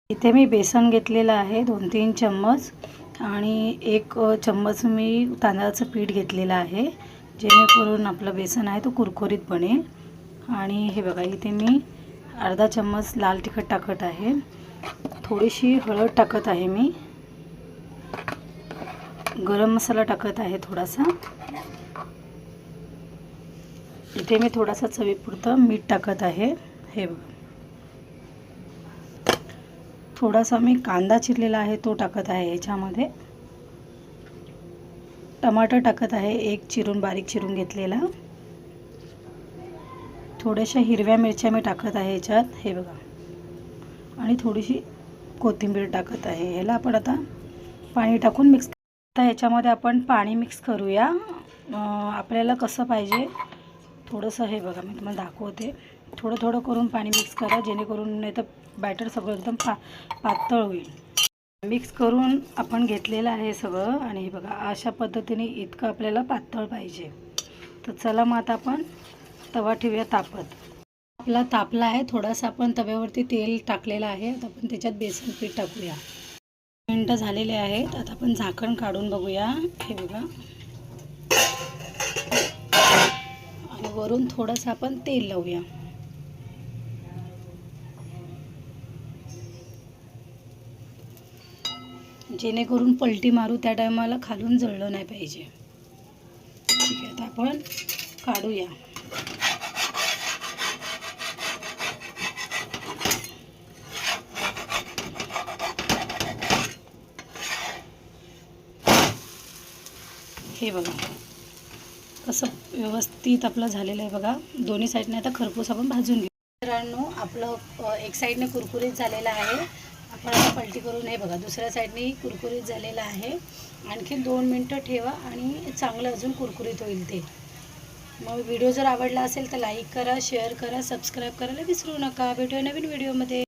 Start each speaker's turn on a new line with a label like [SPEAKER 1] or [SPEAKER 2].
[SPEAKER 1] इथे मी बेसन घेतलेलं आहे 2-3 चम्मच आणि 1 चम्मच मी तांदळाचं पीठ घेतलेलं आहे, जेणेकरून आपलं बेसन आहे तो कुरकुरीत बनेल। आणि हे बघा इथे मी अर्धा चम्मच लाल तिखट टाकत आहे, थोडीशी हळद टाकत आहे, मी गरम मसाला टाकत आहे थोडासा, इथे मी थोडासा चवीपुरतं मीठ टाकत आहे। हे बघा थोडासा मी कांदा चिरलेला आहे तो टाकत आहे याच्यामध्ये, टमाटर टाकत आहे 1 चिरून बारीक चिरून घेतलेला, थोड्याशा हिरव्या मिरच्या मी टाकत आहे याच्यात, हे बघा, आणि थोडीशी कोथिंबीर टाकत आहे। ह्याला आपण आता पाणी टाकून मिक्स, आता ह्याच्यामध्ये आपण पाणी मिक्स करूया। आपल्याला कसं पाहिजे थोडंसं, हे बघा मी तुम्हाला दाखवते, थोडं थोडं करून पाणी मिक्स करा, जेणेकरून नाही तर बॅटर सगळं एकदम पातळ होईल। मिक्स करून आपण घेतलेलं आहे सगळं, आणि हे बघा अशा पद्धतीने इतकं आपल्याला पातळ पाहिजे। तर चला मग आता आपण तवा ठेवूया तापत। आपला तापला आहे, थोडासा आपण तव्यावरती तेल टाकलेलं आहे, आता आपण त्याच्यात बेसन पीठ टाकूया। मिनटं झालेले आहेत, आता आपण झाकण काढून बघूया। हे बघा, आणि वरून थोडंसं आपण तेल लावूया, जेणेकरून पलटी मारू त्या टायमाला खालून जळलं नाही पाहिजे। ठीक आहे, आता आपण काढूया। हे बघा कसं व्यवस्थित आपलं झालेलं आहे बघा, दोन्ही साईडने आता खरपूस आपण भाजून घेऊ। मित्रांनो आपलं एक साईडने कुरकुरीत झालेलं आहे, आपण आता पलटी करून, हे बघा दुसऱ्या साईडने कुरकुरीत झालेलं आहे। आणखी 2 मिनटं ठेवा आणि चांगलं अजून कुरकुरीत होईल ते। मग व्हिडिओ जर आवडला असेल तर लाईक करा, शेअर करा, सबस्क्राईब करायला विसरू नका। भेटूया नवीन व्हिडिओमध्ये।